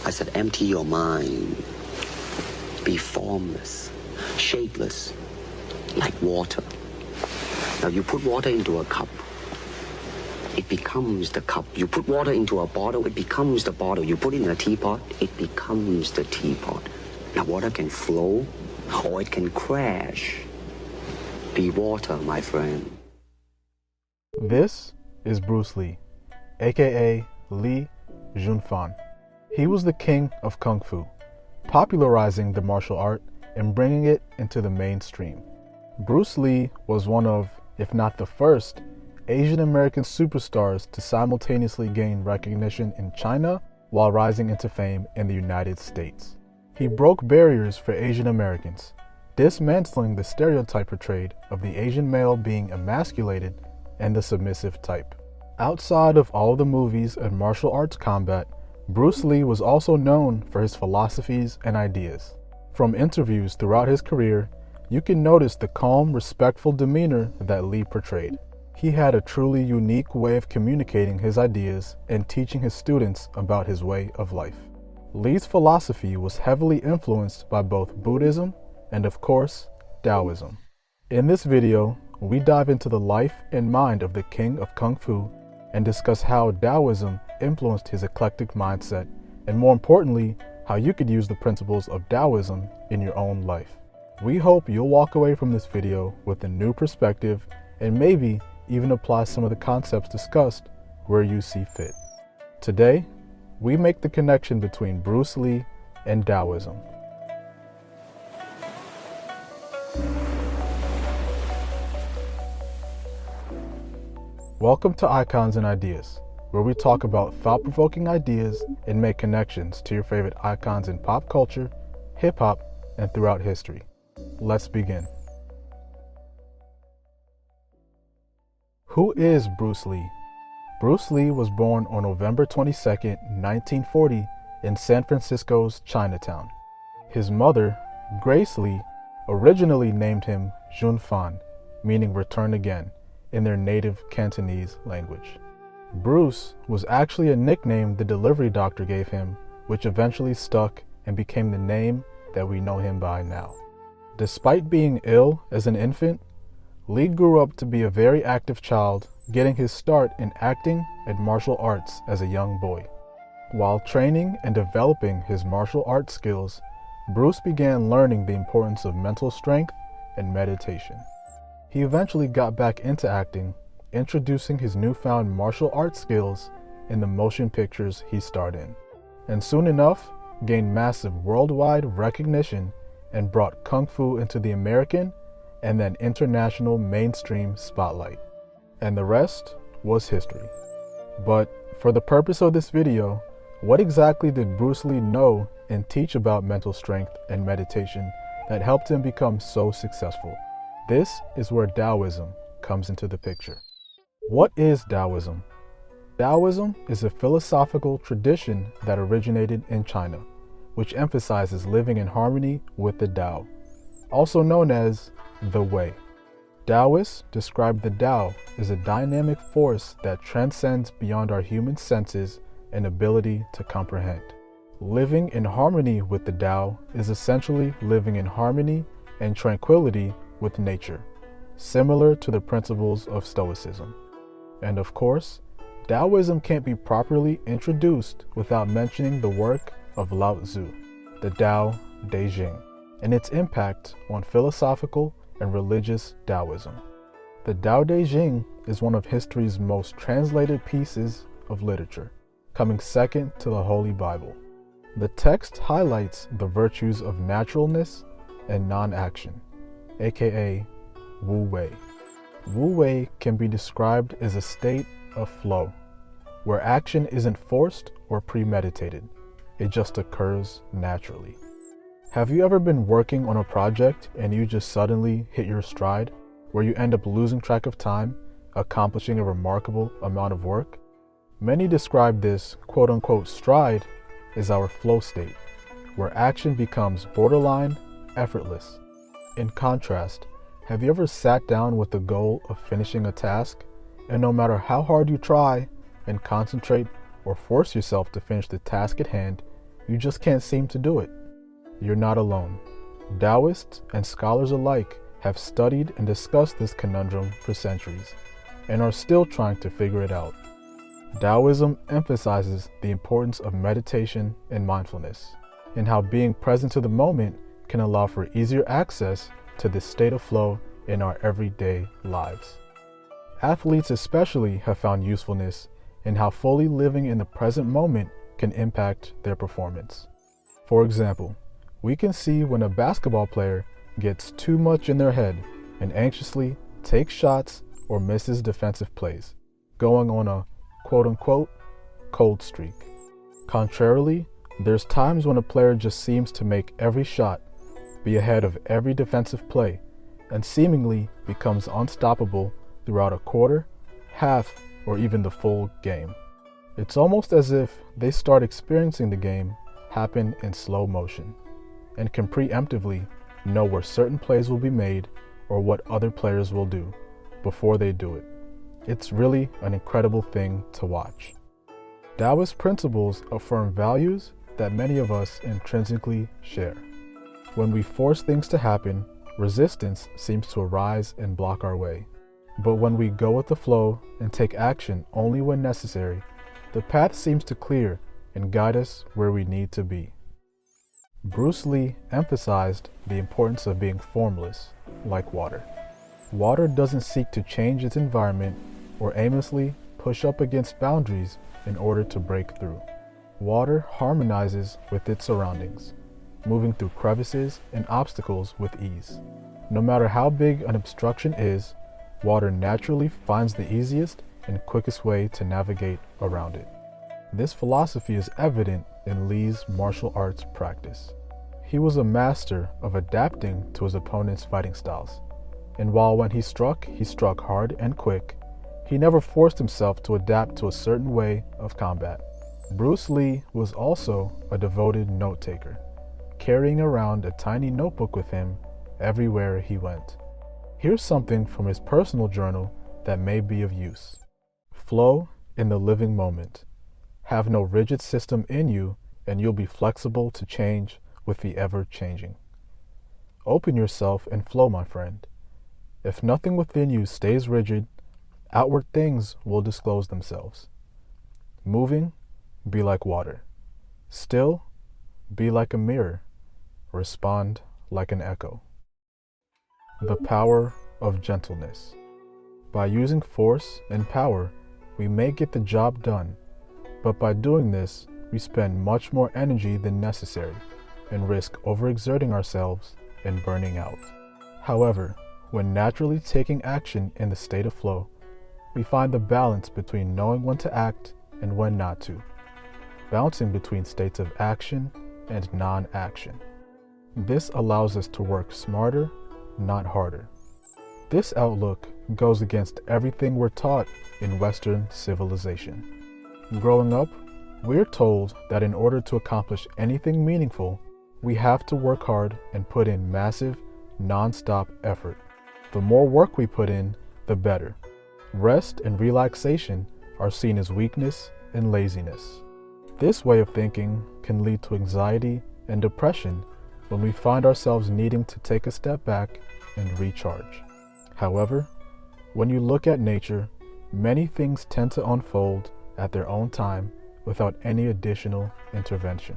I said, empty your mind. Be formless, shapeless, like water. Now you put water into a cup, it becomes the cup. You put water into a bottle, it becomes the bottle. You put it in a teapot, it becomes the teapot. Now water can flow or it can crash. Be water, my friend. This is Bruce Lee, aka 𝐦𝐤𝐤𝐿. He was the king of Kung Fu, popularizing the martial art and bringing it into the mainstream. Bruce Lee was one of, if not the first, Asian American superstars to simultaneously gain recognition in China while rising into fame in the United States. He broke barriers for Asian Americans, dismantling the stereotype portrayed of the Asian male being emasculated and the submissive type. Outside of all the movies and martial arts combat, Bruce Lee was also known for his philosophies and ideas. From interviews throughout his career, you can notice the calm, respectful demeanor that Lee portrayed. He had a truly unique way of communicating his ideas and teaching his students about his way of life. Lee's philosophy was heavily influenced by both Buddhism and, of course, Taoism. In this video, we dive into the life and mind of the king of Kung Fu and discuss how Taoism influenced his eclectic mindset, and more importantly, how you could use the principles of Taoism in your own life. We hope you'll walk away from this video with a new perspective and maybe even apply some of the concepts discussed where you see fit. Today, we make the connection between Bruce Lee and Taoism. Welcome to Icons and Ideas, where we talk about thought-provoking ideas and make connections to your favorite icons in pop culture, hip-hop, and throughout history. Let's begin. Who is Bruce Lee? Bruce Lee was born on November 22, 1940 in San Francisco's Chinatown. His mother, Grace Lee, originally named him Jun Fan, meaning return again, in their native Cantonese language. Bruce was actually a nickname the delivery doctor gave him, which eventually stuck and became the name that we know him by now. Despite being ill as an infant, Lee grew up to be a very active child, getting his start in acting and martial arts as a young boy. While training and developing his martial arts skills, Bruce began learning the importance of mental strength and meditation. He eventually got back into acting, introducing his newfound martial arts skills in the motion pictures he starred in, and soon enough gained massive worldwide recognition and brought Kung Fu into the American and then international mainstream spotlight. And the rest was history. But for the purpose of this video, what exactly did Bruce Lee know and teach about mental strength and meditation that helped him become so successful? This is where Taoism comes into the picture. What is Taoism? Taoism is a philosophical tradition that originated in China, which emphasizes living in harmony with the Tao, also known as the Way. Taoists describe the Tao as a dynamic force that transcends beyond our human senses and ability to comprehend. Living in harmony with the Tao is essentially living in harmony and tranquility with nature, similar to the principles of Stoicism. And of course, Taoism can't be properly introduced without mentioning the work of 𝐦𝐸𝐿, the Tao Te Ching, and its impact on philosophical and religious Taoism. The Tao Te Ching is one of history's most translated pieces of literature, coming second to the Holy Bible. The text highlights the virtues of naturalness and non-action, aka Wu Wei. Wu Wei can be described as a state of flow, where action isn't forced or premeditated, it just occurs naturally. Have you ever been working on a project and you just suddenly hit your stride, where you end up losing track of time, accomplishing a remarkable amount of work? Many describe this quote-unquote stride as our flow state, where action becomes borderline effortless. In contrast, have you ever sat down with the goal of finishing a task, and no matter how hard you try and concentrate or force yourself to finish the task at hand, You just can't seem to do it. You're not alone. Taoists and scholars alike have studied and discussed this conundrum for centuries and are still trying to figure it out. Taoism emphasizes the importance of meditation and mindfulness, and how being present to the moment can allow for easier access to this state of flow in our everyday lives. Athletes especially have found usefulness in how fully living in the present moment can impact their performance. For example, we can see when a basketball player gets too much in their head and anxiously takes shots or misses defensive plays, going on a quote-unquote cold streak. Contrarily, there's times when a player just seems to make every shot, be ahead of every defensive play, and seemingly becomes unstoppable throughout a quarter, half, or even the full game. It's almost as if they start experiencing the game happen in slow motion and can preemptively know where certain plays will be made or what other players will do before they do it. It's really an incredible thing to watch. Taoist principles affirm values that many of us intrinsically share. When we force things to happen, resistance seems to arise and block our way. But when we go with the flow and take action only when necessary, the path seems to clear and guide us where we need to be. Bruce Lee emphasized the importance of being formless, like water. Water doesn't seek to change its environment or aimlessly push up against boundaries in order to break through. Water harmonizes with its surroundings, moving through crevices and obstacles with ease. No matter how big an obstruction is, water naturally finds the easiest and quickest way to navigate around it. This philosophy is evident in Lee's martial arts practice. He was a master of adapting to his opponent's fighting styles, and while when he struck hard and quick, he never forced himself to adapt to a certain way of combat. Bruce Lee was also a devoted note-taker, carrying around a tiny notebook with him everywhere he went. Here's something from his personal journal that may be of use. Flow in the living moment. Have no rigid system in you, and you'll be flexible to change with the ever-changing. Open yourself and flow, my friend. If nothing within you stays rigid, outward things will disclose themselves. Moving, be like water. Still, be like a mirror. Respond like an echo. The power of gentleness. By using force and power, we may get the job done, but by doing this, we spend much more energy than necessary and risk overexerting ourselves and burning out. However, when naturally taking action in the state of flow, we find the balance between knowing when to act and when not to, bouncing between states of action and non-action. This allows us to work smarter, not harder. This outlook goes against everything we're taught in Western civilization. Growing up, we're told that in order to accomplish anything meaningful, we have to work hard and put in massive, non-stop effort. The more work we put in, the better. Rest and relaxation are seen as weakness and laziness. This way of thinking can lead to anxiety and depression when we find ourselves needing to take a step back and recharge. However, when you look at nature, many things tend to unfold at their own time without any additional intervention.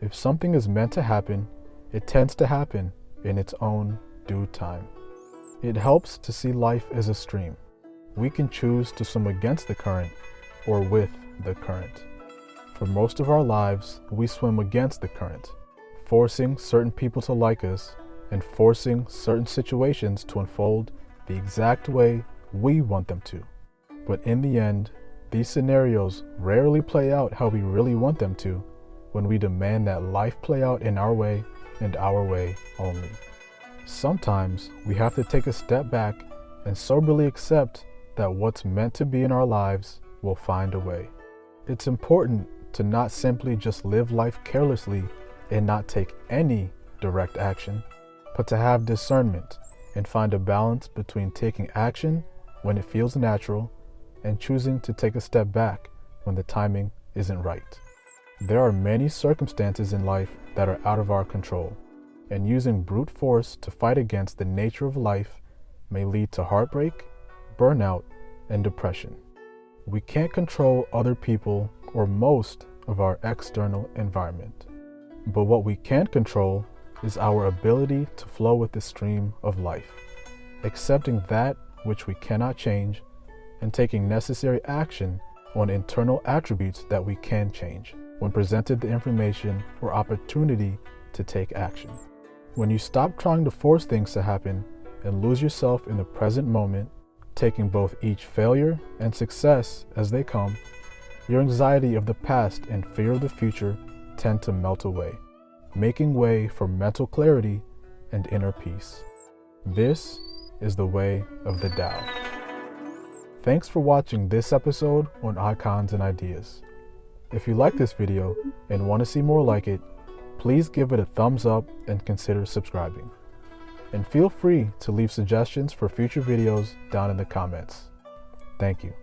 If something is meant to happen, it tends to happen in its own due time. It helps to see life as a stream. We can choose to swim against the current or with the current. For most of our lives, we swim against the current, forcing certain people to like us and forcing certain situations to unfold the exact way we want them to. But in the end, these scenarios rarely play out how we really want them to when we demand that life play out in our way and our way only. Sometimes we have to take a step back and soberly accept that what's meant to be in our lives will find a way. It's important to not simply just live life carelessly and not take any direct action, but to have discernment and find a balance between taking action when it feels natural and choosing to take a step back when the timing isn't right. There are many circumstances in life that are out of our control, and using brute force to fight against the nature of life may lead to heartbreak, burnout, and depression. We can't control other people or most of our external environment, but what we can control is our ability to flow with the stream of life, accepting that which we cannot change and taking necessary action on internal attributes that we can change when presented the information or opportunity to take action. When you stop trying to force things to happen and lose yourself in the present moment, taking both each failure and success as they come, your anxiety of the past and fear of the future tend to melt away, making way for mental clarity and inner peace. This is the way of the Tao. Thanks for watching this episode on Icons and Ideas. If you like this video and want to see more like it, please give it a thumbs up and consider subscribing. And feel free to leave suggestions for future videos down in the comments. Thank you.